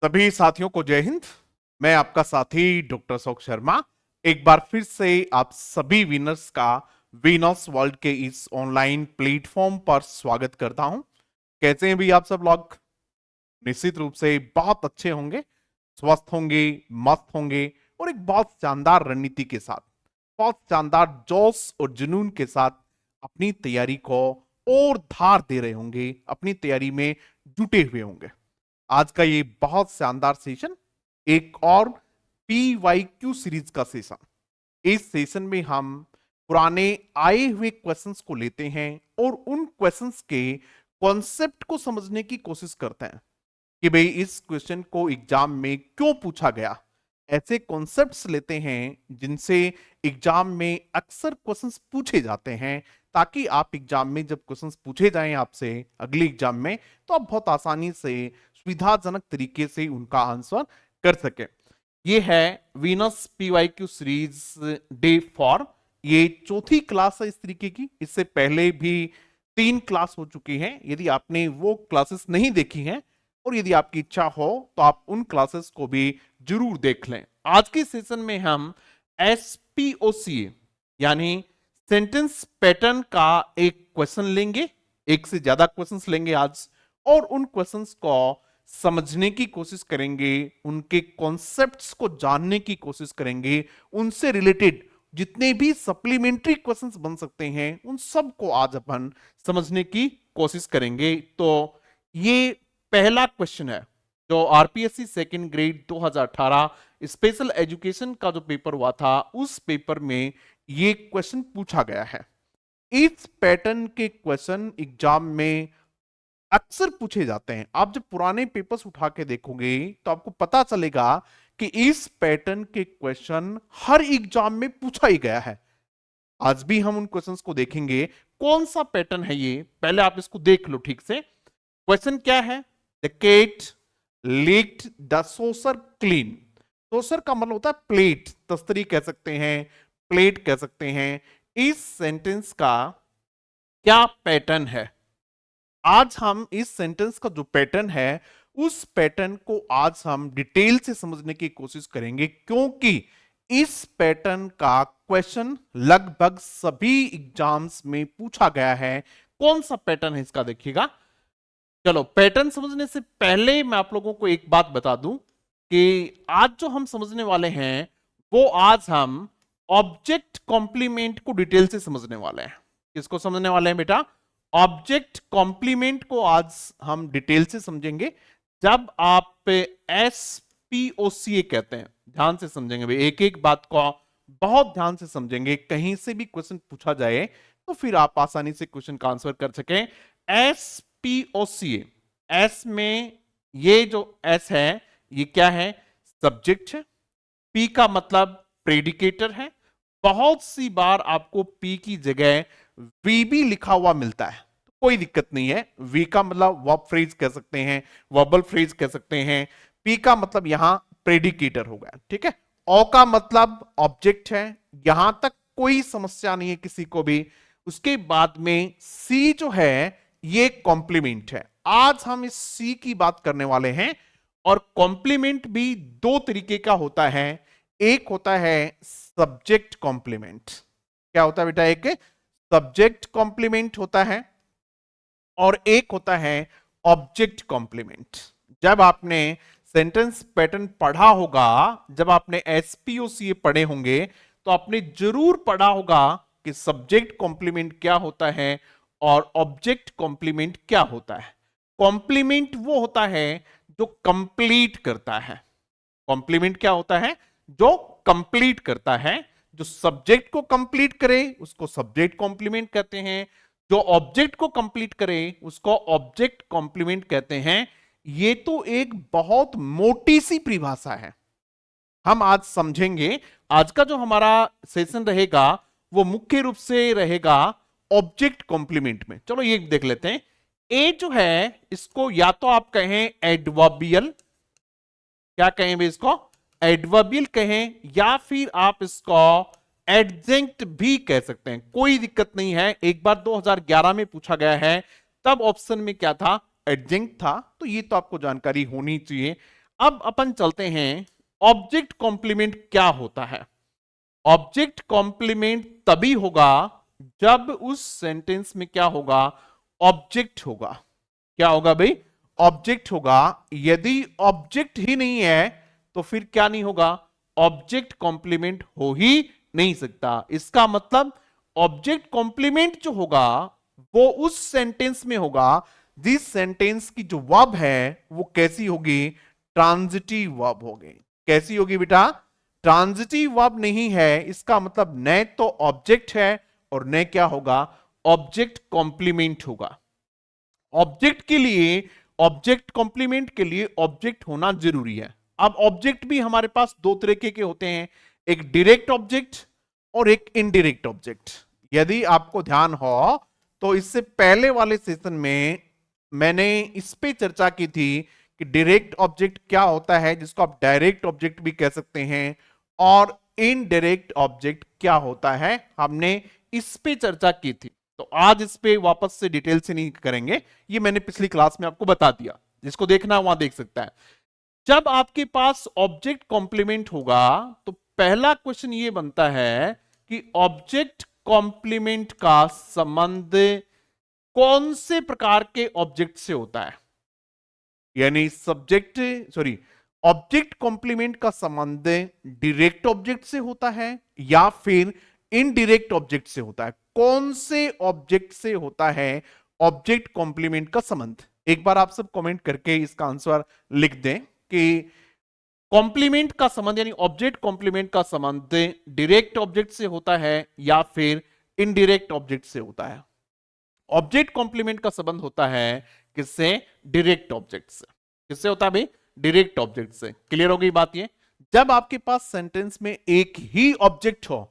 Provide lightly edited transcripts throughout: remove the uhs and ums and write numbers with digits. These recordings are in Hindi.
सभी साथियों को जय हिंद। मैं आपका साथी डॉक्टर अशोक शर्मा एक बार फिर से आप सभी विनर्स का विनर्स वर्ल्ड के इस ऑनलाइन प्लेटफॉर्म पर स्वागत करता हूं। कैसे हैं भी आप सब लोग? निश्चित रूप से बहुत अच्छे होंगे, स्वस्थ होंगे, मस्त होंगे और एक बहुत शानदार रणनीति के साथ, बहुत शानदार जोश और जुनून के साथ अपनी तैयारी को और धार दे रहे होंगे, अपनी तैयारी में जुटे हुए होंगे। आज का ये बहुत शानदार सेशन एक और PYQ सीरीज का सेशन। इस सेशन में हम पुराने आए हुए क्वेश्चंस को लेते हैं और उन क्वेश्चंस के कॉन्सेप्ट को समझने की कोशिश करते हैं कि भाई इस क्वेश्चन को एग्जाम में क्यों पूछा गया। ऐसे कॉन्सेप्ट्स लेते हैं जिनसे एग्जाम में अक्सर क्वेश्चंस पूछे जाते हैं, ताकि आप एग्जाम में जब क्वेश्चंस पूछे जाएं आपसे अगले एग्जाम में, तो आप बहुत आसानी से सुविधाजनक तरीके से उनका आंसर कर सके। ये है वीनस PYQ सीरीज डे 4। ये चौथी क्लास है इस तरीके की। इससे पहले भी 3 क्लास हो चुकी हैं। यदि आपने वो क्लासेस नहीं देखी हैं और यदि आपकी इच्छा हो तो आप उन क्लासेस को भी जरूर देख लें। आज के सेशन में हम SPOCA यानी सेंटेंस पैटर्न का एक क्वेश्चन लेंगे, एक से ज्यादा क्वेश्चंस लेंगे आज, और उन क्वेश्चंस को समझने की कोशिश करेंगे, उनके कॉन्सेप्ट्स को जानने की कोशिश करेंगे, उनसे रिलेटेड जितने भी सप्लीमेंट्री क्वेश्चंस बन सकते हैं उन सब को आज अपन समझने की कोशिश करेंगे। तो ये पहला क्वेश्चन है जो RPSC second grade 2018 special education का जो पेपर हुआ था उस पेपर में ये क्वेश्चन पूछा गया है। इस पैटर्न के क्वेश्चन एग्जाम में अक्सर पूछे जाते हैं। आप जब पुराने पेपर्स उठा के देखोगे तो आपको पता चलेगा कि इस पैटर्न के क्वेश्चन हर एग्जाम में पूछा ही गया है। आज भी हम उन क्वेश्चंस को देखेंगे। कौन सा पैटर्न है ये, पहले आप इसको देख लो ठीक से। क्वेश्चन क्या है? The cat licked the saucer clean. Saucer का मतलब होता है प्लेट, तस्तरी कह सकते हैं, प्लेट कह सकते हैं। इस सेंटेंस का क्या पैटर्न है? आज हम इस सेंटेंस का जो पैटर्न है उस पैटर्न को आज हम डिटेल से समझने की कोशिश करेंगे, क्योंकि इस पैटर्न का क्वेश्चन लगभग सभी एग्जाम्स में पूछा गया है। कौन सा पैटर्न है इसका देखिएगा। चलो, पैटर्न समझने से पहले मैं आप लोगों को एक बात बता दूं कि आज जो हम समझने वाले हैं वो आज हम ऑब्जेक्ट कॉम्प्लीमेंट को डिटेल से समझने वाले हैं। किसको समझने वाले हैं बेटा? ऑब्जेक्ट कॉम्प्लीमेंट को आज हम डिटेल से समझेंगे। जब आप SPOCA कहते हैं, ध्यान से समझेंगे भाई, एक एक बात को बहुत ध्यान से समझेंगे। कहीं से भी क्वेश्चन पूछा जाए तो फिर आप आसानी से क्वेश्चन का आंसर कर सकें। SPOCA, एस में ये जो S है ये क्या है? सब्जेक्ट है। P का मतलब प्रेडिकेटर है। बहुत सी बार आपको P की जगह VB लिखा हुआ मिलता है, तो कोई दिक्कत नहीं है। V का मतलब वर्ब फ्रेज कह सकते हैं, वर्बल फ्रेज कह सकते हैं। P का मतलब यहां प्रेडिकेटर हो गया, ठीक है। O का मतलब ऑब्जेक्ट है। यहां तक कोई समस्या नहीं है किसी को भी। उसके बाद में C जो है ये कॉम्प्लीमेंट है। आज हम इस C की बात करने वाले हैं। और कॉम्प्लीमेंट भी दो तरीके का होता है। एक होता है सब्जेक्ट कॉम्प्लीमेंट। क्या होता है बेटा? एक सब्जेक्ट कॉम्प्लीमेंट होता है और एक होता है ऑब्जेक्ट कॉम्प्लीमेंट। जब आपने सेंटेंस पैटर्न पढ़ा होगा, जब आपने SPOCA पढ़े होंगे, तो आपने जरूर पढ़ा होगा कि सब्जेक्ट कॉम्प्लीमेंट क्या होता है और ऑब्जेक्ट कॉम्प्लीमेंट क्या होता है। कॉम्प्लीमेंट वो होता है जो कंप्लीट करता है। कॉम्प्लीमेंट क्या होता है? जो कंप्लीट करता है। जो सब्जेक्ट को कंप्लीट करे उसको सब्जेक्ट कॉम्प्लीमेंट कहते हैं, जो ऑब्जेक्ट को कंप्लीट करे उसको ऑब्जेक्ट कॉम्प्लीमेंट कहते हैं। ये तो एक बहुत मोटी सी परिभाषा है, हम आज समझेंगे। आज का जो हमारा सेशन रहेगा वो मुख्य रूप से रहेगा ऑब्जेक्ट कॉम्प्लीमेंट में। चलो ये देख लेते हैं। ए जो है इसको या तो आप कहें एडवर्बियल, क्या कहें भाई इसको? एडवर्बियल कहें, या फिर आप इसको एडजेंक्ट भी कह सकते हैं, कोई दिक्कत नहीं है। एक बार 2011 में पूछा गया है, तब ऑप्शन में क्या था? एडजेंक्ट था। तो ये तो आपको जानकारी होनी चाहिए। अब अपन चलते हैं ऑब्जेक्ट कॉम्प्लीमेंट क्या होता है। ऑब्जेक्ट कॉम्प्लीमेंट तभी होगा जब उस सेंटेंस में क्या होगा, ऑब्जेक्ट होगा। क्या होगा भाई, ऑब्जेक्ट होगा। यदि ऑब्जेक्ट ही नहीं है तो फिर क्या नहीं होगा, ऑब्जेक्ट कॉम्प्लीमेंट हो ही नहीं सकता। इसका मतलब ऑब्जेक्ट कॉम्प्लीमेंट जो होगा वो उस सेंटेंस में होगा जिस सेंटेंस की जो वर्ब है वो कैसी होगी, ट्रांजिटिव वर्ब होगी। कैसी होगी बेटा, ट्रांजिटिव वर्ब नहीं है, इसका मतलब न तो ऑब्जेक्ट है और न क्या होगा, ऑब्जेक्ट कॉम्प्लीमेंट होगा। ऑब्जेक्ट के लिए, ऑब्जेक्ट कॉम्प्लीमेंट के लिए ऑब्जेक्ट होना जरूरी है। अब ऑब्जेक्ट भी हमारे पास दो तरीके के होते हैं, एक डायरेक्ट ऑब्जेक्ट और एक इनडायरेक्ट ऑब्जेक्ट। यदि आपको ध्यान हो तो इससे पहले वाले सेशन में मैंने इस पे चर्चा की थी कि डायरेक्ट ऑब्जेक्ट क्या होता है, जिसको आप डायरेक्ट ऑब्जेक्ट भी कह सकते हैं, और इनडायरेक्ट ऑब्जेक्ट क्या होता है, हमने इस पे चर्चा की थी। तो आज इस पे वापस से डिटेल से नहीं करेंगे, ये मैंने पिछली क्लास में आपको बता दिया, जिसको देखना है वहां देख सकता है। जब आपके पास ऑब्जेक्ट कॉम्प्लीमेंट होगा तो पहला क्वेश्चन ये बनता है कि ऑब्जेक्ट कॉम्प्लीमेंट का संबंध कौन से प्रकार के ऑब्जेक्ट से होता है। यानी सब्जेक्ट, सॉरी, ऑब्जेक्ट कॉम्प्लीमेंट का संबंध डायरेक्ट ऑब्जेक्ट से होता है या फिर इनडायरेक्ट ऑब्जेक्ट से होता है। कौन से ऑब्जेक्ट से होता है ऑब्जेक्ट कॉम्प्लीमेंट का संबंध। एक बार आप सब कमेंट करके इसका आंसर लिख दें कि कॉम्प्लीमेंट का संबंध यानी ऑब्जेक्ट कॉम्प्लीमेंट का संबंध डायरेक्ट ऑब्जेक्ट से होता है या फिर इनडायरेक्ट ऑब्जेक्ट से होता है। ऑब्जेक्ट कॉम्प्लीमेंट का संबंध होता है किससे, डायरेक्ट ऑब्जेक्ट से। किससे होता है भाई, डायरेक्ट ऑब्जेक्ट से। क्लियर हो गई बात ये। जब आपके पास सेंटेंस में एक ही ऑब्जेक्ट हो,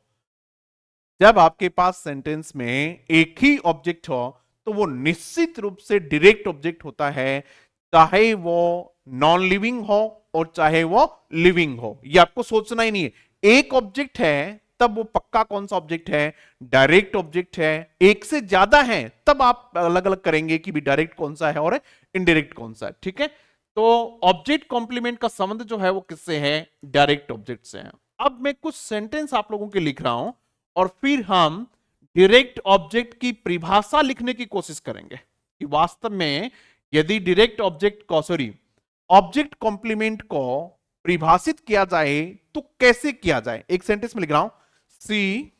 जब आपके पास सेंटेंस में एक ही ऑब्जेक्ट हो तो वो निश्चित रूप से डायरेक्ट ऑब्जेक्ट होता है, चाहे वो नॉन लिविंग हो और चाहे वो लिविंग हो। ये आपको सोचना ही नहीं है। एक ऑब्जेक्ट है तब वो पक्का कौन सा ऑब्जेक्ट है, डायरेक्ट ऑब्जेक्ट है। एक से ज्यादा है तब आप अलग अलग करेंगे कि भी डायरेक्ट कौन सा है और इनडायरेक्ट कौन सा है। ठीक है, तो ऑब्जेक्ट कॉम्प्लीमेंट का संबंध जो है वो किससे है, डायरेक्ट ऑब्जेक्ट से है। अब मैं कुछ सेंटेंस आप लोगों के लिख रहा हूं और फिर हम डायरेक्ट ऑब्जेक्ट की परिभाषा लिखने की कोशिश करेंगे कि वास्तव में यदि डायरेक्ट ऑब्जेक्ट को, सॉरी, ऑब्जेक्ट कॉम्प्लीमेंट को परिभाषित किया जाए तो कैसे किया जाए। एक सेंटेंस में लिख रहा हूं, सी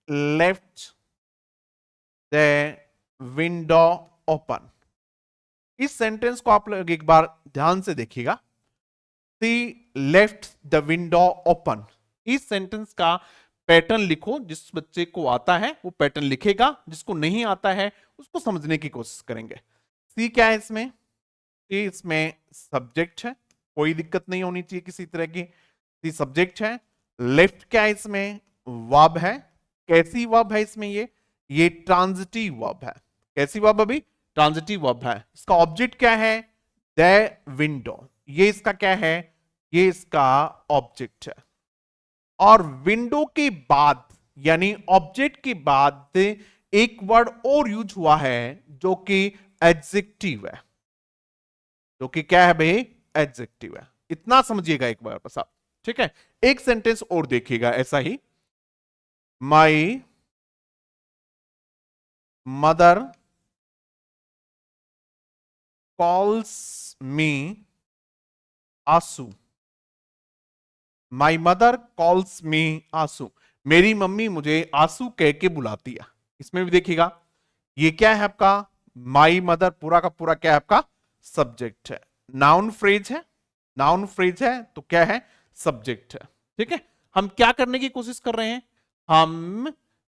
लेफ्ट द विंडो ओपन। इस सेंटेंस को आप लोग एक बार ध्यान से देखिएगा। सी लेफ्ट द विंडो ओपन, इस सेंटेंस का पैटर्न लिखो। जिस बच्चे को आता है वो पैटर्न लिखेगा, जिसको नहीं आता है उसको समझने की कोशिश करेंगे। सी क्या है इसमें, सी इसमें सब्जेक्ट है, कोई दिक्कत नहीं होनी चाहिए किसी तरह की। सी सब्जेक्ट है। लेफ्ट क्या है इसमें, वर्ब है। कैसी वर्ब है इसमें, ये ट्रांजिटिव वर्ब है। कैसी वर्ब अभी, ट्रांजिटिव वर्ब है। इसका ऑब्जेक्ट क्या है, द विंडो, ये इसका क्या है, ये इसका ऑब्जेक्ट है। और विंडो के बाद यानी ऑब्जेक्ट के बाद एक वर्ड और यूज हुआ है जो कि एडजेक्टिव है, जो कि क्या है भाई, एडजेक्टिव है। इतना समझिएगा एक बार बस आप। ठीक है, एक सेंटेंस और देखिएगा ऐसा ही, माई मदर कॉल्स मी आंसू। माई मदर कॉल्स मी आंसू, मेरी मम्मी मुझे आंसू कह के बुलाती है। इसमें भी देखिएगा ये क्या है आपका, माई मदर पूरा का पूरा क्या है आपका, सब्जेक्ट है। नाउन फ्रेज है, नाउन फ्रेज है तो क्या है, सब्जेक्ट है। ठीक है, हम क्या करने की कोशिश कर रहे हैं, हम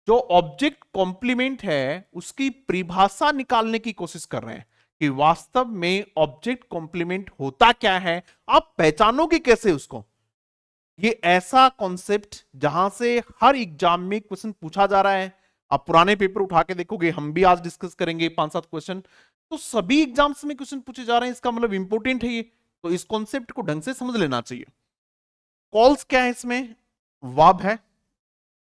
जो ऑब्जेक्ट कॉम्प्लीमेंट है उसकी परिभाषा निकालने की कोशिश कर रहे हैं कि वास्तव में ऑब्जेक्ट कॉम्प्लीमेंट होता क्या है, आप पहचानोगे कैसे उसको। ये ऐसा कॉन्सेप्ट जहां से हर एग्जाम में क्वेश्चन पूछा जा रहा है। आप पुराने पेपर उठा के देखोगे, हम भी आज डिस्कस करेंगे 5-7 क्वेश्चन, तो सभी एग्जाम्स में क्वेश्चन पूछे जा रहे हैं। इसका मतलब इंपॉर्टेंट है ये, तो इस कॉन्सेप्ट को ढंग से समझ लेना चाहिए। कॉल्स क्या है इसमें, वर्ब है।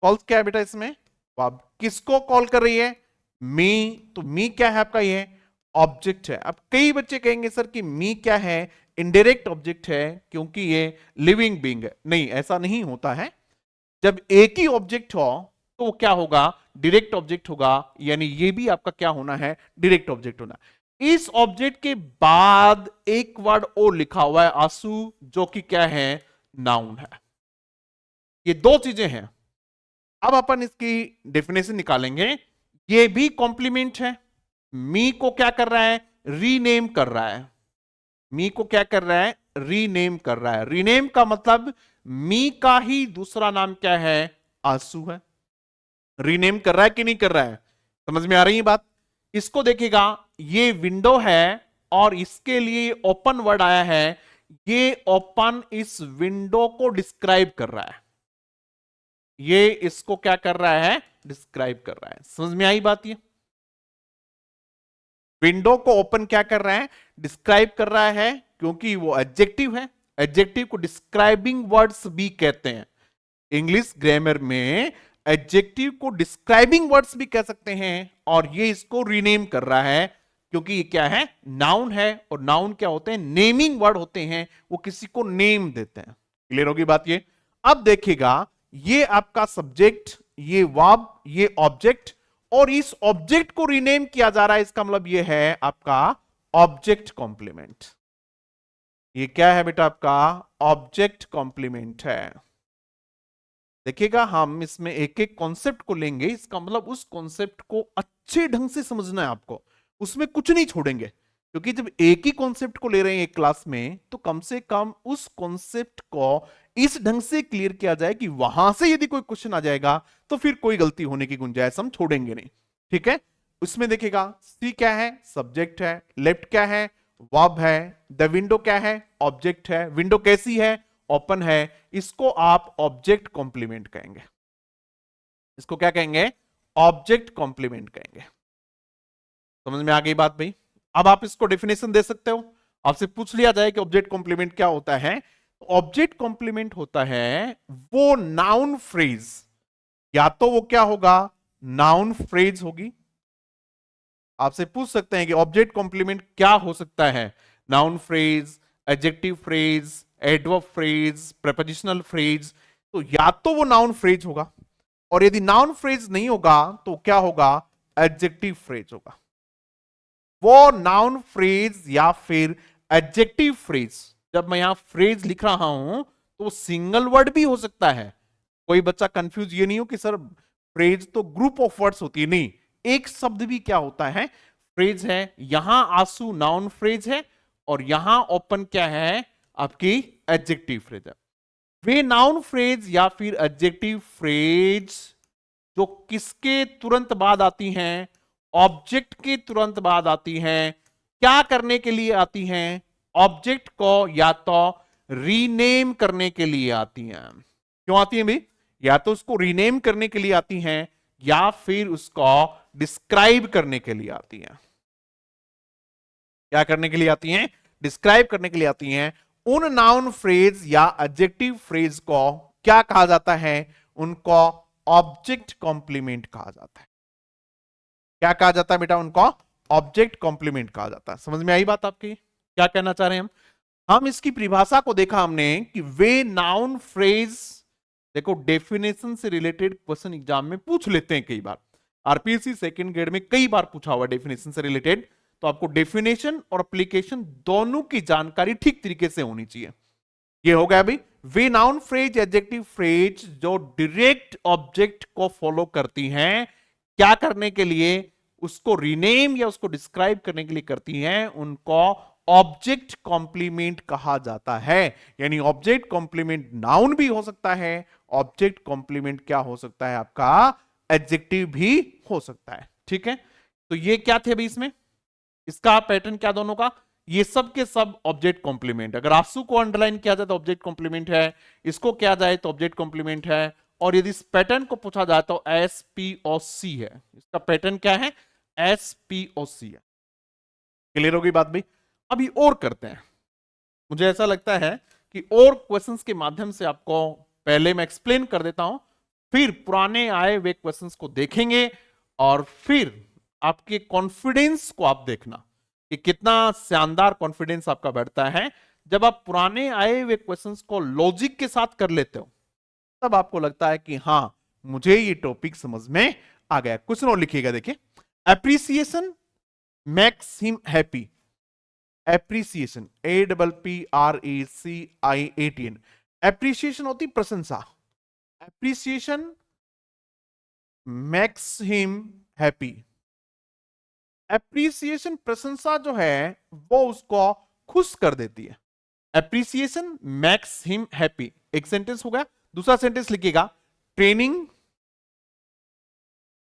कॉल्स क्या है बेटा इसमें, वर्ब। किसको कॉल कर रही है, मी, तो मी क्या है आपका, ये ऑब्जेक्ट है। अब कई बच्चे कहेंगे सर कि मी क्या है, इनडायरेक्ट ऑब्जेक्ट है क्योंकि ये लिविंग बीइंग है। नहीं, ऐसा नहीं होता है। जब एक ही ऑब्जेक्ट हो तो क्या होगा, डायरेक्ट ऑब्जेक्ट होगा, यानी ये भी आपका क्या होना है, डायरेक्ट ऑब्जेक्ट होना। इस ऑब्जेक्ट के बाद एक वर्ड और लिखा हुआ है आंसू, जो कि क्या है, नाउन है। ये दो चीजें हैं। अब अपन इसकी डेफिनेशन निकालेंगे। ये भी कॉम्प्लीमेंट है। मी को क्या कर रहा है, रीनेम कर रहा है। मी को क्या कर रहा है, रीनेम कर रहा है। रीनेम का मतलब मी का ही दूसरा नाम क्या है, आंसू है। रीनेम कर रहा है कि नहीं कर रहा है, समझ में आ रही है बात। इसको देखेगा, ये विंडो है और इसके लिए ओपन वर्ड आया है। ये ओपन इस विंडो को डिस्क्राइब कर रहा है। ये इसको क्या कर रहा है, डिस्क्राइब कर रहा है। समझ में आई बात। ये विंडो को ओपन क्या कर रहा है, डिस्क्राइब कर रहा है, क्योंकि वो एडजेक्टिव है। एडजेक्टिव को डिस्क्राइबिंग वर्ड्स भी कहते हैं। इंग्लिश ग्रामर में एडजेक्टिव को डिस्क्राइबिंग वर्ड्स भी कह सकते हैं। और ये इसको रीनेम कर रहा है, क्योंकि ये क्या है, नाउन है। और नाउन क्या होते हैं, नेमिंग वर्ड होते हैं, वो किसी को नेम देते हैं। क्लियर होगी बात ये। अब देखिएगा, ये आपका सब्जेक्ट, ये वर्ब, ये ऑब्जेक्ट, और इस ऑब्जेक्ट को रीनेम किया जा रहा है। इसका मतलब ये है आपका ऑब्जेक्ट कॉम्प्लीमेंट। ये क्या है बेटा, आपका ऑब्जेक्ट कॉम्प्लीमेंट है। देखिएगा, हम इसमें एक एक कॉन्सेप्ट को लेंगे। इसका मतलब उस कॉन्सेप्ट को अच्छे ढंग से समझना है आपको, उसमें कुछ नहीं छोड़ेंगे। क्योंकि जब एक ही कॉन्सेप्ट को ले रहे हैं एक क्लास में, तो कम से कम उस कॉन्सेप्ट को इस ढंग से क्लियर किया जाए कि वहां से यदि कोई क्वेश्चन आ जाएगा तो फिर कोई गलती होने की गुंजाइश हम छोड़ेंगे नहीं। ठीक है, उसमें देखेगा, सी क्या है, सब्जेक्ट है। लेफ्ट क्या है, वर्ब है। द विंडो क्या है, ऑब्जेक्ट है। विंडो कैसी है, ओपन है। इसको आप ऑब्जेक्ट कॉम्प्लीमेंट कहेंगे। इसको क्या कहेंगे, ऑब्जेक्ट कॉम्प्लीमेंट कहेंगे। समझ में आ गई बात भाई। अब आप इसको डेफिनेशन दे सकते हो। आपसे पूछ लिया जाए कि ऑब्जेक्ट कॉम्प्लीमेंट क्या होता है, ऑब्जेक्ट कॉम्प्लीमेंट होता है वो नाउन फ्रेज, या तो वो क्या होगा, नाउन फ्रेज होगी। आपसे पूछ सकते हैं कि ऑब्जेक्ट कॉम्प्लीमेंट क्या हो सकता है, noun phrase, adjective phrase, adverb phrase, prepositional phrase. तो या तो वो नाउन फ्रेज होगा, और यदि नाउन फ्रेज नहीं होगा तो क्या होगा, एडजेक्टिव फ्रेज होगा। वो नाउन फ्रेज या फिर एडजेक्टिव फ्रेज, जब मैं यहां फ्रेज लिख रहा हूं तो सिंगल वर्ड भी हो सकता है। कोई बच्चा कंफ्यूज ये नहीं हो कि सर फ्रेज तो ग्रुप ऑफ वर्ड्स होती है, नहीं, एक शब्द भी क्या होता है, फ्रेज है। यहां आंसू नाउन फ्रेज है, और यहां ओपन क्या है, आपकी एडजेक्टिव फ्रेज है। वे नाउन फ्रेज या फिर एडजेक्टिव फ्रेज जो किसके तुरंत बाद आती हैं, ऑब्जेक्ट के तुरंत बाद आती हैं। क्या करने के लिए आती हैं, ऑब्जेक्ट को या तो रीनेम करने के लिए आती हैं। क्यों आती हैं भाई, या तो उसको रीनेम करने के लिए आती हैं, या फिर उसको डिस्क्राइब करने के लिए आती हैं। क्या करने के लिए आती हैं, डिस्क्राइब करने के लिए आती हैं। उन नाउन फ्रेज या एडजेक्टिव फ्रेज को क्या कहा जाता है, उनको ऑब्जेक्ट कॉम्प्लीमेंट कहा जाता है। क्या कहा जाता है बेटा, उनको ऑब्जेक्ट कॉम्प्लीमेंट कहा जाता है। समझ में आई बात आपकी, क्या कहना चाह रहे हैं हम इसकी परिभाषा को देखा हमने कि वे नाउन फ्रेज, देखो डेफिनेशन से रिलेटेड क्वेश्चन एग्जाम में पूछ लेते हैं कई बार। आरपीएससी सेकंड ग्रेड में कई बार पूछा हुआ डेफिनेशन से रिलेटेड। तो आपको डेफिनेशन और एप्लीकेशन दोनों की जानकारी ठीक तरीके से होनी चाहिए। ये हो गया भाई, वे नाउन फ्रेज, एडजेक्टिव फ्रेज जो डायरेक्ट ऑब्जेक्ट को फॉलो करती हैं, क्या करने के लिए, उसको रीनेम या उसको डिस्क्राइब करने के लिए करती हैं, उनको ऑब्जेक्ट कॉम्प्लीमेंट कहा जाता है। यानी ऑब्जेक्ट कॉम्प्लीमेंट नाउन भी हो सकता है, ऑब्जेक्ट कॉम्प्लीमेंट क्या हो सकता है, आपका एडजेक्टिव भी हो सकता है। ठीक है, तो ये क्या थे अभी इसमें, इसका पैटर्न क्या दोनों का, ये सब के सब ऑब्जेक्ट कॉम्प्लीमेंट। अगर आंसू को अंडरलाइन किया जाए तो ऑब्जेक्ट कॉम्प्लीमेंट है, इसको किया जाए तो ऑब्जेक्ट कॉम्प्लीमेंट है। और यदि इस पैटर्न को पूछा जाए तो एसपीओसी है, इसका पैटर्न क्या है, एसपीओसी है। क्लियर होगी बात भाई। अभी और करते हैं, मुझे ऐसा लगता है कि और क्वेश्चंस के माध्यम से आपको पहले मैं एक्सप्लेन कर देता हूं, फिर पुराने आए हुए क्वेश्चंस को देखेंगे, और फिर आपके कॉन्फिडेंस को आप देखना कि कितना शानदार कॉन्फिडेंस आपका बढ़ता है जब आप पुराने आए हुए क्वेश्चंस को लॉजिक के साथ कर लेते हो। तब आपको लगता है कि हाँ, मुझे ये टॉपिक समझ में आ गया। कुछ और लिखिएगा, देखिए, appreciation makes him happy. Appreciation, APPRACIATN, appreciation होती प्रशंसा। Appreciation makes him happy. Appreciation, प्रशंसा जो है वो उसको खुश कर देती है। एप्रिसिएशन मेक्स हिम हैप्पी, एक सेंटेंस हो गया। दूसरा सेंटेंस लिखिएगा, ट्रेनिंग,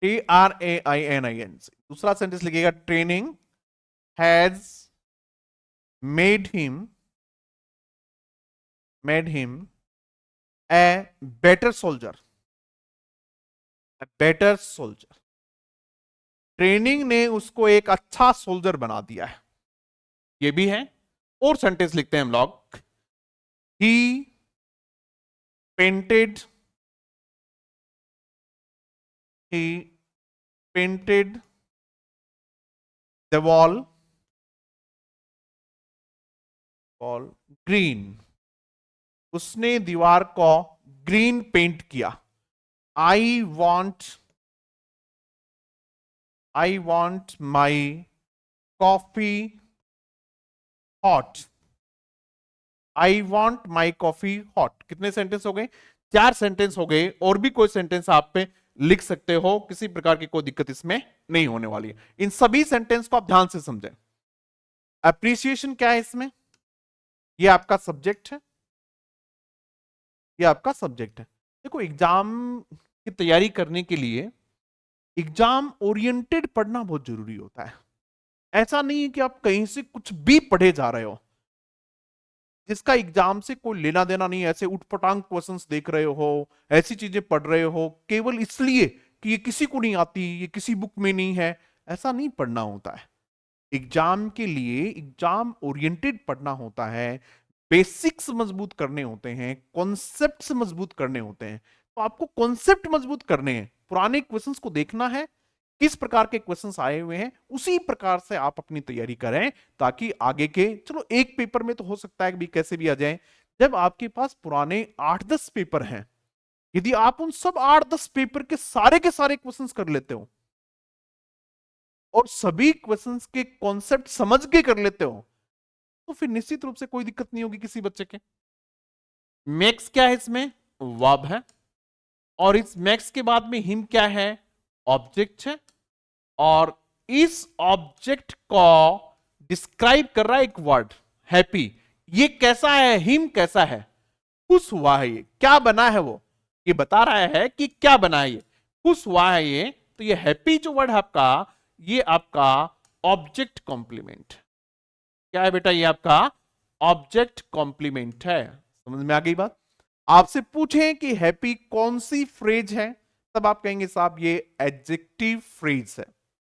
TRAINING, दूसरा सेंटेंस लिखिएगा, training has made him a better soldier. Better soldier, training ने उसको एक अच्छा सोल्जर बना दिया है। ये भी है। और सेंटेंस लिखते हैं हम लोग, ही painted he painted the wall green, उसने दीवार को ग्रीन पेंट किया। I want my coffee hot. I want my coffee hot. कितने सेंटेंस हो गए? 4 सेंटेंस हो गए। और भी कोई सेंटेंस आप पे लिख सकते हो, किसी प्रकार की कोई दिक्कत इसमें नहीं होने वाली है। इन सभी सेंटेंस को आप ध्यान से समझें। अप्रिसिएशन क्या है इसमें? ये आपका सब्जेक्ट है, ये आपका सब्जेक्ट है। देखो, एग्जाम की तैयारी करने के लिए एग्जाम ओरिएंटेड पढ़ना बहुत जरूरी होता है। ऐसा नहीं है कि आप कहीं से कुछ भी पढ़े जा रहे हो, जिसका एग्जाम से कोई लेना देना नहीं है, ऐसे उठपटांग क्वेश्चंस देख रहे हो, ऐसी चीजें पढ़ रहे हो केवल इसलिए कि ये किसी को नहीं आती, ये किसी बुक में नहीं है। ऐसा नहीं पढ़ना होता है। एग्जाम के लिए एग्जाम ओरिएंटेड पढ़ना होता है, बेसिक्स मजबूत करने होते हैं, कॉन्सेप्ट्स मजबूत करने होते हैं। तो आपको कॉन्सेप्ट मजबूत करने हैं, पुराने क्वेश्चंस को देखना है, किस प्रकार के क्वेश्चंस आए हुए हैं, उसी प्रकार से आप अपनी तैयारी करें, ताकि आगे के, चलो एक पेपर में तो हो सकता है कि कैसे भी आ जाए। जब आपके पास पुराने 8-10 पेपर हैं, यदि आप उन सब 8-10 पेपर के सारे क्वेश्चंस कर लेते हो और सभी क्वेश्चंस के कॉन्सेप्ट समझ के कर लेते हो, तो फिर निश्चित रूप से कोई दिक्कत नहीं होगी किसी बच्चे के। मैक्स क्या है इसमें? वर्ब है। और इस मैक्स के बाद में हिम क्या है? ऑब्जेक्ट है। और इस ऑब्जेक्ट को डिस्क्राइब कर रहा है एक वर्ड, हैप्पी। ये कैसा है? हिम कैसा है? खुश हुआ है। ये क्या बना है? वो ये बता रहा है कि क्या बना है, ये खुश हुआ है ये। तो ये हैप्पी जो वर्ड है आपका, ये आपका ऑब्जेक्ट कॉम्प्लीमेंट। क्या है बेटा? ये आपका ऑब्जेक्ट कॉम्प्लीमेंट है। समझ में आ गई बात? आपसे पूछें कि हैप्पी कौन सी फ्रेज है, तब आप कहेंगे साहब ये एडजेक्टिव फ्रेज है।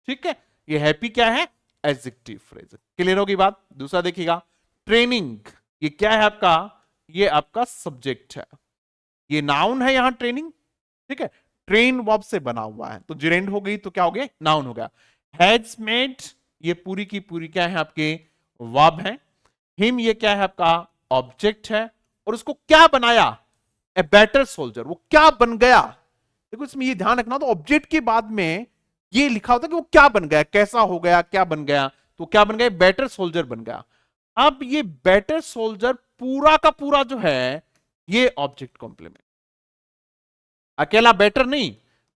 ठीक है, ये हैप्पी क्या है? Adjective phrase. क्लियर होगी बात? दूसरा देखिएगा, ट्रेनिंग, ये क्या है आपका? ये आपका सब्जेक्ट है। ये नाउन है यहां ट्रेनिंग। ठीक है, ट्रेन वर्ब से बना हुआ है, तो जिरेंड हो गई तो क्या हो गया? नाउन हो गया। हैज मेड, ये पूरी की पूरी क्या है? आपके वर्ब है। हिम, ये क्या है? आपका ऑब्जेक्ट है। और उसको क्या बनाया? A better soldier. वो क्या बन गया? देखो इसमें ये ध्यान रखना, तो ऑब्जेक्ट के बाद में ये लिखा होता है कि वो क्या बन गया, कैसा हो गया, क्या बन गया। तो क्या बन गया? बेटर सोल्जर बन गया। अब ये बेटर सोल्जर पूरा का पूरा जो है, ये ऑब्जेक्ट कॉम्प्लीमेंट, अकेला बेटर नहीं,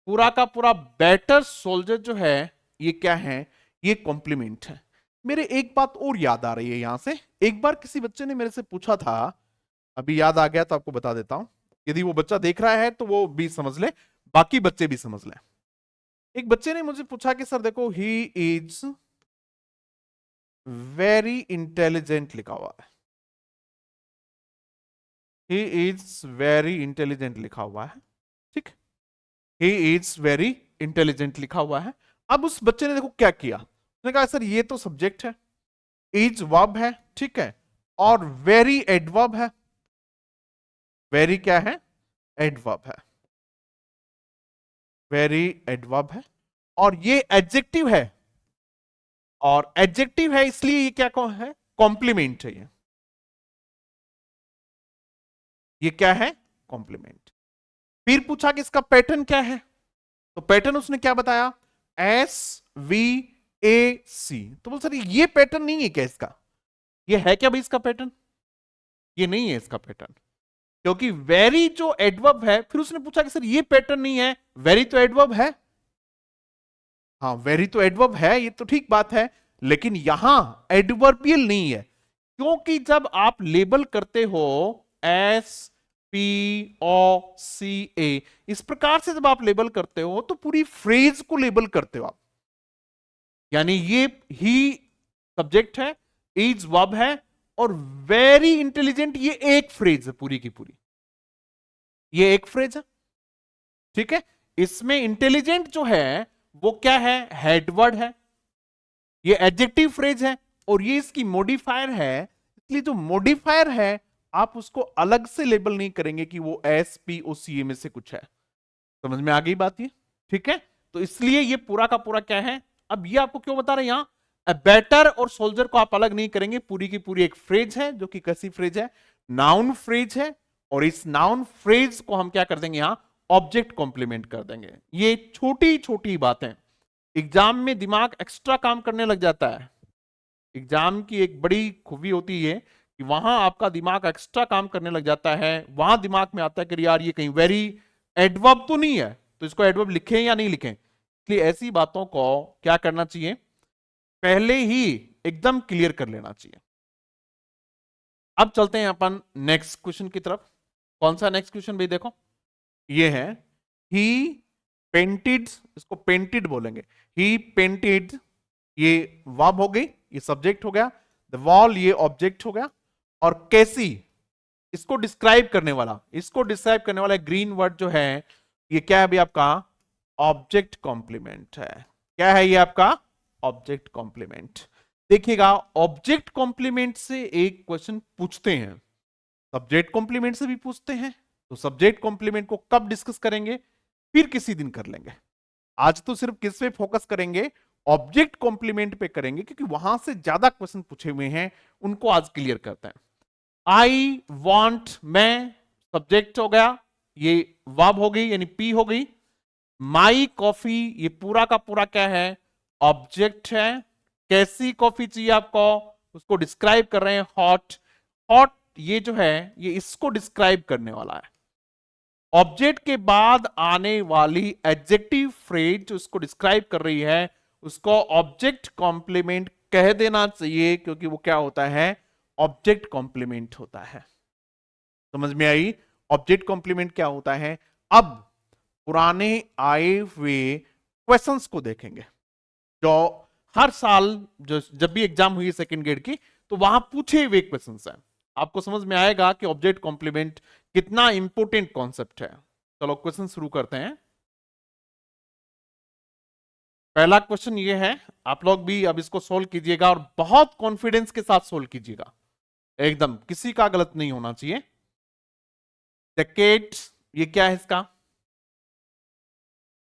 पूरा का पूरा बेटर सोल्जर जो है, ये क्या है? ये कॉम्प्लीमेंट है। मेरे एक बात और याद आ रही है यहां से। एक बार किसी बच्चे ने मेरे से पूछा था, अभी याद आ गया तो आपको बता देता हूं। यदि वो बच्चा देख रहा है तो वो भी समझ ले, बाकी बच्चे भी समझ लें। एक बच्चे ने मुझे पूछा कि सर देखो, ही इज वेरी इंटेलिजेंट लिखा हुआ है। ही इज वेरी इंटेलिजेंट लिखा हुआ है। ठीक, ही इज वेरी इंटेलिजेंट लिखा हुआ है। अब उस बच्चे ने देखो क्या किया, उसने कहा सर ये तो सब्जेक्ट है, इज वर्ब है, ठीक है, और वेरी एडवर्ब है। वेरी क्या है? एडवर्ब है। वेरी एडवर्ब है। और ये एडजेक्टिव है। और एडजेक्टिव है इसलिए ये क्या है, कॉम्प्लीमेंट है ये क्या है, कॉम्प्लीमेंट। फिर पूछा कि इसका पैटर्न क्या है, तो पैटर्न उसने क्या बताया, एस वी ए सी। तो बोल सर ये पैटर्न नहीं है क्या इसका, ये है क्या भाई इसका पैटर्न, ये नहीं है इसका पैटर्न, क्योंकि वेरी जो एडवर्ब है, फिर उसने पूछा कि सर ये पैटर्न नहीं है, वेरी तो एडवर्ब है, हाँ वेरी तो एडवर्ब है, ये तो ठीक बात है, लेकिन यहां एडवर्बियल नहीं है, क्योंकि जब आप लेबल करते हो एस पी ओ सी ए, इस प्रकार से जब आप लेबल करते हो तो पूरी फ्रेज को लेबल करते हो आप, यानी ये ही सब्जेक्ट है, इज वर्ब है, और वेरी इंटेलिजेंट ये एक फ्रेज है पूरी की पूरी, ये एक फ्रेज है, ठीक है। इसमें इंटेलिजेंट जो है वो क्या है, हेडवर्ड है, ये एडजेक्टिव फ्रेज है, और ये इसकी मॉडिफायर है, इसलिए जो मॉडिफायर है आप उसको अलग से लेबल नहीं करेंगे कि वो एस पी ओ सी ए में से कुछ है। समझ में आ गई बात ये, ठीक है। तो इसलिए ये पूरा का पूरा क्या है, अब ये आपको क्यों बता रहे हैं यहां, बेटर और सोल्जर को आप अलग नहीं करेंगे, पूरी की पूरी एक फ्रेज है, जो कि कैसी फ्रेज है, नाउन फ्रेज है, और इस नाउन फ्रेज को हम क्या कर देंगे यहां, ऑब्जेक्ट कॉम्प्लीमेंट कर देंगे। ये छोटी छोटी बातें, एग्जाम में दिमाग एक्स्ट्रा काम करने लग जाता है, एग्जाम की एक बड़ी खूबी होती है कि वहां आपका दिमाग एक्स्ट्रा काम करने लग जाता है, वहां दिमाग में आता है कि यार ये कहीं वेरी एडवर्ब तो नहीं है, तो इसको एडवर्ब लिखें या नहीं लिखें। इसलिए ऐसी बातों को क्या करना चाहिए, पहले ही एकदम क्लियर कर लेना चाहिए। अब चलते हैं अपन नेक्स्ट क्वेश्चन की तरफ। कौन सा नेक्स्ट क्वेश्चन भाई, देखो ये है, ही पेंटेड, इसको पेंटेड बोलेंगे, ही पेंटेड, ये वर्ब हो गई, ये सब्जेक्ट हो गया, द वॉल ये ऑब्जेक्ट हो गया, और कैसी इसको डिस्क्राइब करने वाला, इसको डिस्क्राइब करने वाला ग्रीन वर्ड जो है ये क्या है अभी आपका, ऑब्जेक्ट कॉम्प्लीमेंट है। क्या है ये आपका, ऑब्जेक्ट कॉम्प्लीमेंट। देखिएगा ऑब्जेक्ट कॉम्प्लीमेंट से एक क्वेश्चन पूछते हैं, सब्जेक्ट कॉम्प्लीमेंट से भी पूछते हैं, तो सब्जेक्ट कॉम्प्लीमेंट को कब डिस्कस करेंगे, फिर किसी दिन कर लेंगे। आज तो सिर्फ किस पे फोकस करेंगे, ऑब्जेक्ट कॉम्प्लीमेंट पे करेंगे, क्योंकि वहां से ज्यादा क्वेश्चन पूछे हुए हैं, उनको आज क्लियर करते हैं। आई वॉन्ट, मैं सब्जेक्ट हो गया, ये वर्ब हो गई यानी पी हो गई, माई कॉफी ये पूरा का पूरा क्या है, ऑब्जेक्ट है, कैसी कॉफी चाहिए आपको, उसको डिस्क्राइब कर रहे हैं, हॉट, हॉट ये जो है ये इसको डिस्क्राइब करने वाला है। ऑब्जेक्ट के बाद आने वाली एडजेक्टिव फ्रेज जो इसको डिस्क्राइब कर रही है उसको ऑब्जेक्ट कॉम्प्लीमेंट कह देना चाहिए, क्योंकि वो क्या होता है, ऑब्जेक्ट कॉम्प्लीमेंट होता है। समझ में आई, ऑब्जेक्ट कॉम्प्लीमेंट क्या होता है। अब पुराने आए हुए क्वेश्चंस को देखेंगे, जो हर साल जो जब भी एग्जाम हुई सेकंड ग्रेड की, तो वहां पूछे हुए क्वेश्चंस हैं, आपको समझ में आएगा कि ऑब्जेक्ट कॉम्प्लीमेंट कितना इंपॉर्टेंट कॉन्सेप्ट है। चलो क्वेश्चन शुरू करते हैं। पहला क्वेश्चन ये है, आप लोग भी अब इसको सोल्व कीजिएगा और बहुत कॉन्फिडेंस के साथ सोल्व कीजिएगा, एकदम किसी का गलत नहीं होना चाहिए। डेकेड ये क्या है, इसका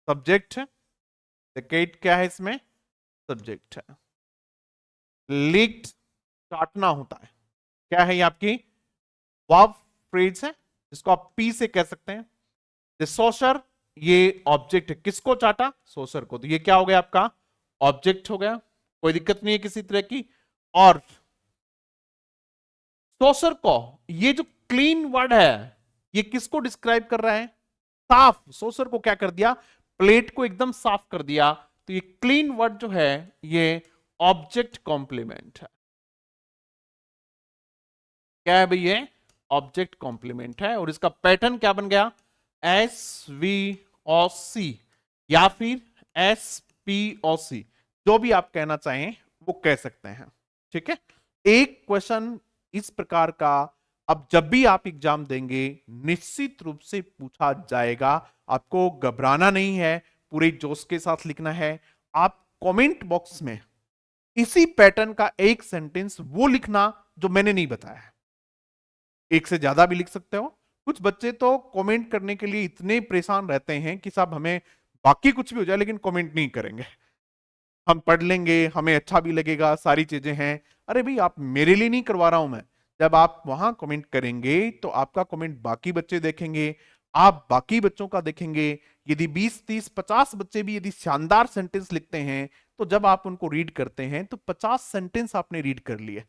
सब्जेक्ट है, डेकेड क्या है इसमें, सब्जेक्ट है। लीक्ड काटना होता है, क्या है ये आपकी वर्ब फ्रेज है, जिसको आप पी से कह सकते हैं। सोशर ये ऑब्जेक्ट है, किसको चाटा, सोशर को, तो ये क्या हो गया आपका ऑब्जेक्ट हो गया, कोई दिक्कत नहीं है किसी तरह की। और सोशर को, ये जो क्लीन वर्ड है ये किसको डिस्क्राइब कर रहा है, साफ, सोशर को क्या कर दिया, प्लेट को एकदम साफ कर दिया, तो ये क्लीन वर्ड जो है ये ऑब्जेक्ट कॉम्प्लीमेंट है। क्या है भाई, ये ऑब्जेक्ट कॉम्प्लीमेंट है, और इसका पैटर्न क्या बन गया, एस वी ओ सी या फिर एस पी ओ सी, जो भी आप कहना चाहें वो कह सकते हैं, ठीक है। एक क्वेश्चन इस प्रकार का अब जब भी आप एग्जाम देंगे निश्चित रूप से पूछा जाएगा, आपको घबराना नहीं है, पूरे जोश के साथ लिखना है। आप कमेंट बॉक्स में इसी पैटर्न का एक सेंटेंस वो लिखना जो मैंने नहीं बताया है, एक से ज्यादा भी लिख सकते हो। कुछ बच्चे तो कमेंट करने के लिए इतने परेशान रहते हैं कि साहब हमें बाकी कुछ भी हो जाए लेकिन कमेंट नहीं करेंगे, हम पढ़ लेंगे, हमें अच्छा भी लगेगा, सारी चीजें हैं। अरे भाई, आप मेरे लिए नहीं करवा रहा हूं मैं। जब आप वहां कमेंट करेंगे तो आपका कमेंट बाकी बच्चे देखेंगे, आप बाकी बच्चों का देखेंगे। यदि 20 30 50 बच्चे भी यदि शानदार सेंटेंस लिखते हैं, तो जब आप उनको रीड करते हैं तो 50 सेंटेंस आपने रीड कर लिए।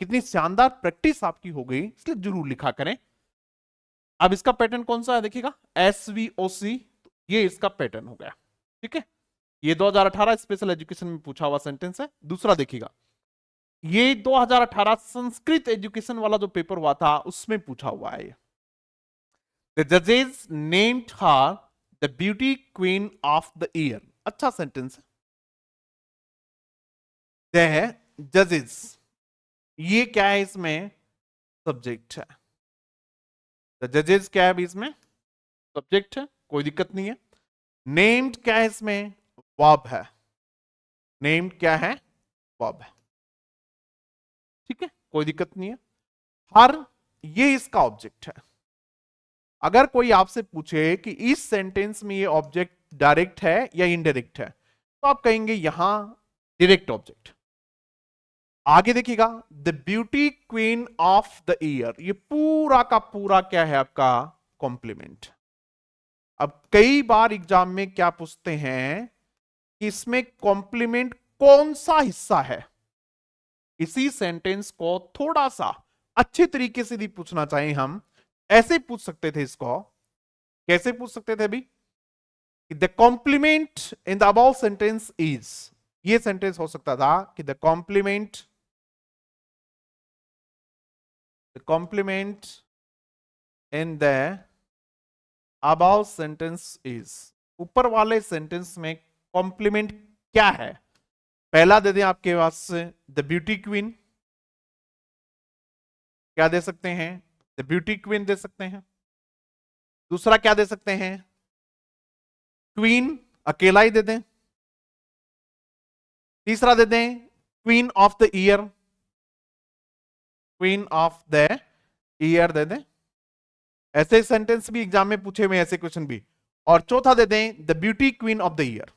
कितनी शानदार प्रैक्टिस आपकी हो गई, इसलिए जरूर लिखा करें। अब इसका पैटर्न कौन सा है देखिएगा, SVOC, ये इसका पैटर्न हो गया। ठीक है, ये 2018 स्पेशल एजुकेशन में पूछा हुआ सेंटेंस है। दूसरा देखिएगा, ये 2018 संस्कृत एजुकेशन वाला जो पेपर हुआ था उसमें पूछा हुआ है। द जजेस named her the beauty queen of the year. अच्छा सेंटेंस है। जजेस, ये क्या है इसमें, सब्जेक्ट है। द जजेस क्या है इसमें, सब्जेक्ट है, कोई दिक्कत नहीं है। नेम्ड क्या है इसमें, वर्ब है। नेम्ड क्या है, वर्ब है। ठीक है, कोई दिक्कत नहीं है। हर, ये इसका ऑब्जेक्ट है। अगर कोई आपसे पूछे कि इस सेंटेंस में ये ऑब्जेक्ट डायरेक्ट है या इनडायरेक्ट है, तो आप कहेंगे यहां डायरेक्ट ऑब्जेक्ट। आगे देखिएगा, the beauty queen of the year, ये पूरा का पूरा क्या है आपका, कॉम्प्लीमेंट। अब कई बार एग्जाम में क्या पूछते हैं कि इसमें कॉम्प्लीमेंट कौन सा हिस्सा है। इसी सेंटेंस को थोड़ा सा अच्छे तरीके से भी पूछना चाहें हम, ऐसे पूछ सकते थे इसको। कैसे पूछ सकते थे अभी, the complement in the above sentence is, ये सेंटेंस हो सकता था कि the complement in the above sentence is. ऊपर वाले सेंटेंस में कॉम्प्लीमेंट क्या है। पहला दे दें आपके पास द ब्यूटी क्वीन, क्या दे सकते हैं, द ब्यूटी क्वीन दे सकते हैं। दूसरा क्या दे सकते हैं, क्वीन अकेला ही दे दें। तीसरा दे दें queen of the year, queen of the year दे दें। ऐसे सेंटेंस भी एग्जाम में पूछे हुए, ऐसे क्वेश्चन भी। और चौथा दे दें the beauty queen of the year,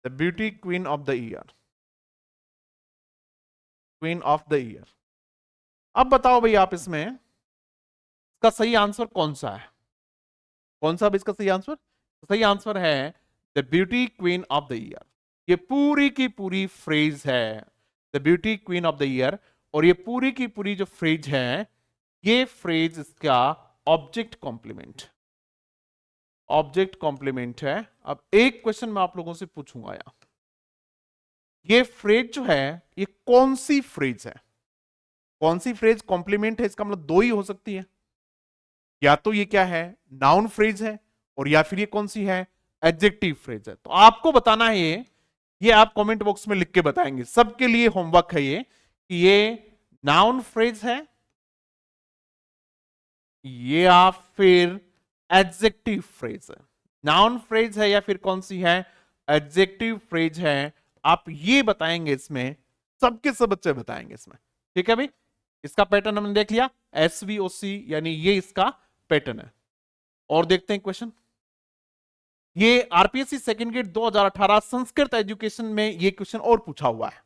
the beauty queen of the year, queen of the year. अब बताओ भाई आप इसमें इसका सही आंसर कौन सा है, कौन सा इसका सही आंसर। सही आंसर है the beauty queen of the year. ये पूरी की पूरी फ्रेज है the beauty queen of the year, और ये पूरी की पूरी जो फ्रेज है, ये फ्रेज इसका ऑब्जेक्ट कॉम्प्लीमेंट, ऑब्जेक्ट कॉम्प्लीमेंट है। अब एक क्वेश्चन मैं आप लोगों से पूछूंगा यार, ये फ्रेज जो है ये कौन सी फ्रेज है, कौन सी फ्रेज कॉम्प्लीमेंट है। इसका मतलब दो ही हो सकती है, या तो ये क्या है, नाउन फ्रेज है, और या फिर ये कौन सी है, एडजेक्टिव फ्रेज है। तो आपको बताना है ये आप कमेंट बॉक्स में लिख के बताएंगे। सबके लिए होमवर्क है ये कि ये नाउन फ्रेज है ये या फिर एडजेक्टिव फ्रेज है। नाउन फ्रेज है या फिर कौन सी है, एडजेक्टिव फ्रेज है। आप ये बताएंगे इसमें, सबके सब बच्चे बताएंगे इसमें। ठीक है भाई, इसका पैटर्न हमने देख लिया, SVOC यानी ये इसका पैटर्न है। और देखते हैं क्वेश्चन, ये RPSC second grade 2018 Sanskrit education में ये क्वेश्चन और पूछा हुआ है।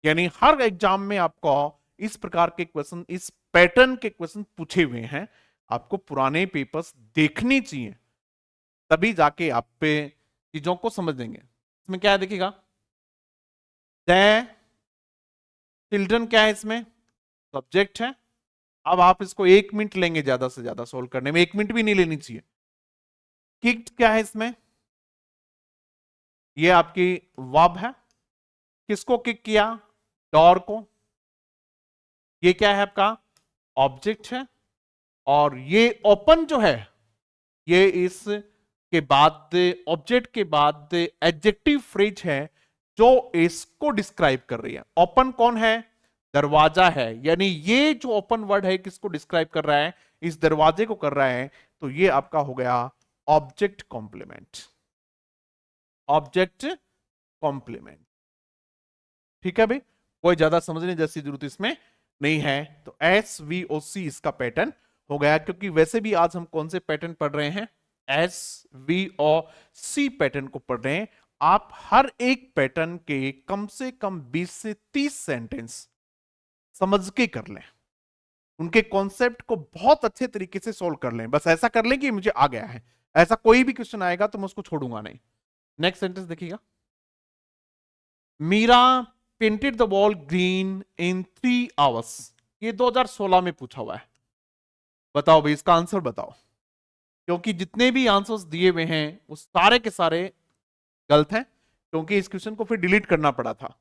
यानी हर एग्जाम में आपको इस प्रकार के क्वेश्चन, इस पैटर्न के क्वेश्चन पूछे हुए हैं। आपको पुराने पेपर्स देखने चाहिए, तभी जाके आप पे चीजों को समझ देंगे। इसमें क्या है देखिएगा, द चिल्ड्रन क्या है, इसमें सब्जेक्ट है। अब आप इसको 1 मिनट लेंगे ज्यादा से ज्यादा सोल्व करने में, 1 मिनट भी नहीं लेनी चाहिए। किक्ड क्या है इसमें, ये आपकी वर्ब है। किसको किक किया, डोर को। ये क्या है आपका ऑब्जेक्ट है। और ये ओपन जो है, ये इस के बाद ऑब्जेक्ट के बाद एडजेक्टिव फ्रेज है जो इसको डिस्क्राइब कर रही है। ओपन कौन है, दरवाजा है। यानी ये जो ओपन वर्ड है किसको डिस्क्राइब कर रहा है, इस दरवाजे को कर रहा है। तो ये आपका हो गया ऑब्जेक्ट कॉम्प्लीमेंट, ऑब्जेक्ट कॉम्प्लीमेंट। ठीक है भाई, कोई ज्यादा समझने जैसी जरूरत इसमें नहीं है। तो SVOC इसका पैटर्न हो गया। क्योंकि वैसे भी आज हम कौन से पैटर्न पढ़ रहे हैं, SVOC पैटर्न को पढ़ रहे हैं, आप हर एक पैटर्न के कम से कम 20 से 30 सेंटेंस समझ के कर लें, उनके कॉन्सेप्ट को बहुत अच्छे तरीके से सोल्व कर लें। बस ऐसा कर लें कि मुझे आ गया है, ऐसा कोई भी क्वेश्चन आएगा तो मैं उसको छोड़ूंगा नहीं। नेक्स्ट सेंटेंस देखिएगा, Meera painted the wall green in 3 hours. ये 2016 में पूछा हुआ है। बताओ भाई, इसका आंसर बताओ, क्योंकि जितने भी आंसर्स दिए हुए हैं वो सारे के सारे गलत हैं, क्योंकि इस क्वेश्चन को फिर डिलीट करना पड़ा था,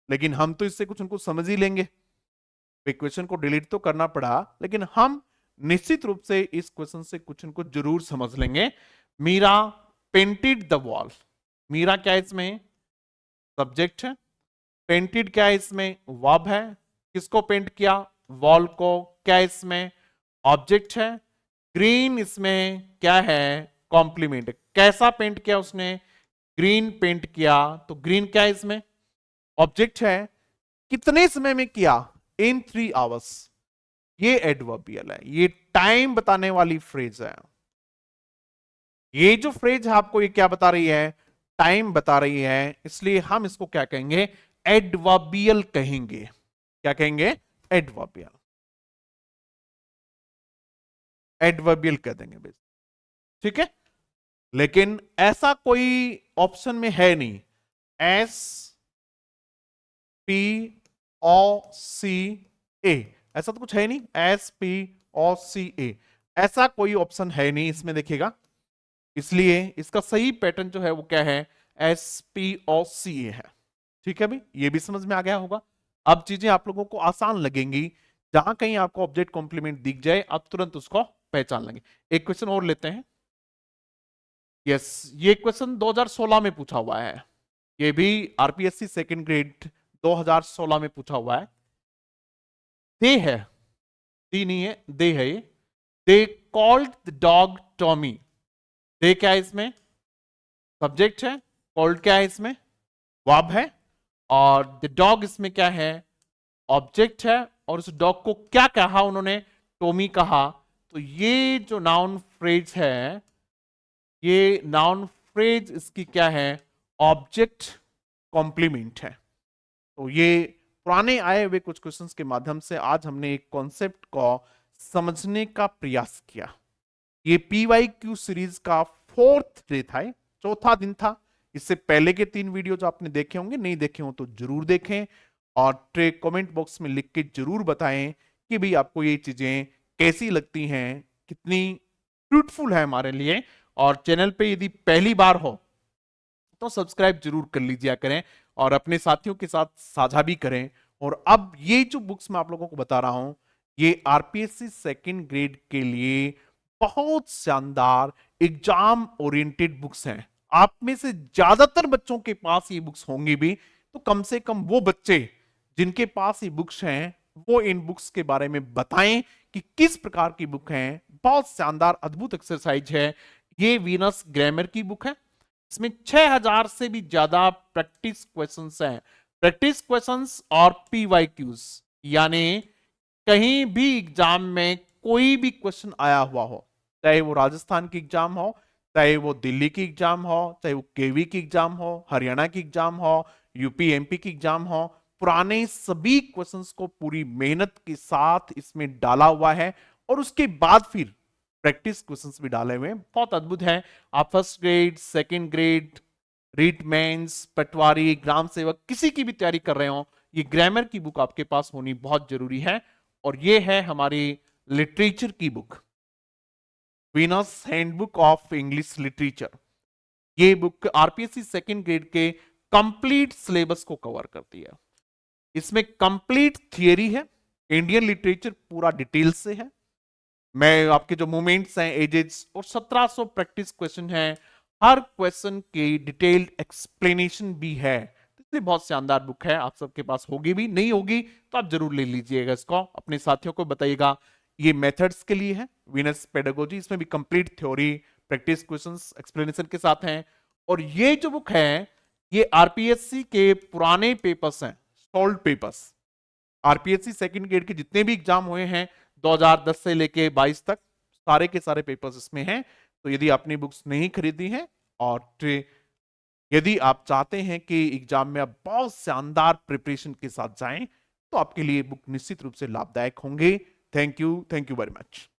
लेकिन हम तो इससे कुछ उनको समझ ही लेंगे। क्वेश्चन को डिलीट तो करना पड़ा, लेकिन हम निश्चित रूप से इस क्वेश्चन से कुछ इनको जरूर समझ लेंगे। Meera painted the wall, Meera क्या इसमें सब्जेक्ट है, पेंटेड क्या इसमें वर्ब है, किसको पेंट किया, वॉल को, क्या इसमें ऑब्जेक्ट है, ग्रीन इसमें क्या है कॉम्प्लीमेंट, कैसा पेंट किया उसने, ग्रीन पेंट किया, तो ग्रीन क्या इसमें ऑब्जेक्ट है, कितने समय में किया, इन 3 आवर्स, ये एडवर्बियल है, ये टाइम बताने वाली फ्रेज है। ये जो फ्रेज है आपको ये क्या बता रही है, टाइम बता रही है, इसलिए हम इसको क्या कहेंगे, एडवर्बियल कहेंगे। क्या कहेंगे, एडवर्बियल, एडवर्बियल कह देंगे बेस, ठीक है। लेकिन ऐसा कोई ऑप्शन में है नहीं, SPOCA, ऐसा तो कुछ है नहीं, SPOCA, ऐसा कोई ऑप्शन है नहीं इसमें, देखिएगा। इसलिए इसका सही पैटर्न जो है वो क्या है, SPOCA है, ठीक है भाई, ये भी समझ में आ गया होगा। अब चीजें आप लोगों को आसान लगेंगी, जहां कहीं आपको ऑब्जेक्ट कॉम्प्लीमेंट दिख जाए आप तुरंत उसको पहचान लेंगे। एक क्वेश्चन और लेते हैं। यस, ये क्वेश्चन 2016 में पूछा हुआ है, ये भी आरपीएससी सेकंड ग्रेड 2016 में पूछा हुआ है। दे है, दी नहीं है, दे है ये। They called the dog Tommy, they क्या है इसमें सब्जेक्ट है, कॉल्ड क्या है इसमें वर्ब है, और द डॉग इसमें क्या है ऑब्जेक्ट है, और उस डॉग को क्या कहा उन्होंने, टॉमी कहा। तो ये जो नाउन फ्रेज है, ये नाउन फ्रेज इसकी क्या है, ऑब्जेक्ट कॉम्प्लीमेंट है। तो ये पुराने आए हुए कुछ क्वेश्चंस के माध्यम से आज हमने एक कॉन्सेप्ट को समझने का प्रयास किया। ये PYQ सीरीज का 4th डे था, चौथा दिन था। इससे पहले के 3 वीडियो जो आपने देखे होंगे, नहीं देखे हो तो जरूर देखें, और कमेंट बॉक्स में लिख के जरूर बताएं कि भाई आपको ये चीजें कैसी लगती हैं, कितनी फ्रूटफुल है हमारे लिए। और चैनल पे यदि पहली बार हो तो सब्सक्राइब जरूर कर लीजिए करें, और अपने साथियों के साथ साझा भी करें। और अब ये जो बुक्स मैं आप लोगों को बता रहा हूं, ये आरपीएससी सेकंड ग्रेड के लिए बहुत शानदार एग्जाम ओरिएंटेड बुक्स हैं। आप में से ज्यादातर बच्चों के पास ये बुक्स होंगी भी, तो कम से कम वो बच्चे जिनके पास ये बुक्स हैं वो इन बुक्स के बारे में बताएं कि किस प्रकार की बुक हैं। बहुत शानदार अद्भुत एक्सरसाइज है। ये वीनस ग्रामर की बुक है, इसमें 6000 से भी ज्यादा प्रैक्टिस क्वेश्चंस हैं, प्रैक्टिस क्वेश्चंस और PYQs, यानी कहीं भी एग्जाम में कोई भी क्वेश्चन आया हुआ हो, चाहे वो राजस्थान की एग्जाम हो, चाहे वो दिल्ली की एग्जाम हो, चाहे वो केवी की एग्जाम हो, हरियाणा की एग्जाम हो, यूपी MP की एग्जाम हो, पुराने सभी क्वेश्चंस को पूरी मेहनत के साथ इसमें डाला हुआ है, और उसके बाद फिर प्रैक्टिस क्वेश्चंस भी डाले हुए हैं। बहुत अद्भुत है। आप first grade, second grade, REET mains, पटवारी, ग्राम सेवक, किसी की भी तैयारी कर रहे हो, ये ग्रामर की बुक आपके पास होनी बहुत जरूरी है। और ये है हमारी लिटरेचर की book, Venus handbook of English literature. ये बुक आरपीएससी सेकंड ग्रेड के कंप्लीट सिलेबस को कवर करती है। इसमें कंप्लीट थियरी है, इंडियन लिटरेचर पूरा डिटेल से है। मैं आपके जो मूवमेंट्स हैं, एजेस, और 1700 प्रैक्टिस क्वेश्चन हैं, हर क्वेश्चन की डिटेल्ड एक्सप्लेनेशन भी है। इसलिए बहुत शानदार बुक है, आप सबके पास होगी भी, नहीं होगी तो आप जरूर ले लीजिएगा इसको, अपने साथियों को बताइएगा। ये मेथड्स के लिए है, वीनस पेडागोजी, इसमें भी complete theory, practice questions, explanation के साथ हैं। और ये जो बुक है ये आरपीएससी के पुराने पेपर्स हैं, solve papers. RPSC second grade के जितने भी एग्जाम हुए हैं 2010 से लेके 22 तक, सारे के सारे पेपर्स इसमें हैं। तो यदि आपने बुक्स नहीं खरीदी हैं और यदि आप चाहते हैं कि एग्जाम में आप बहुत शानदार प्रिपरेशन के साथ जाएं, तो आपके लिए बुक निश्चित रूप से लाभदायक होंगे। Thank you very much.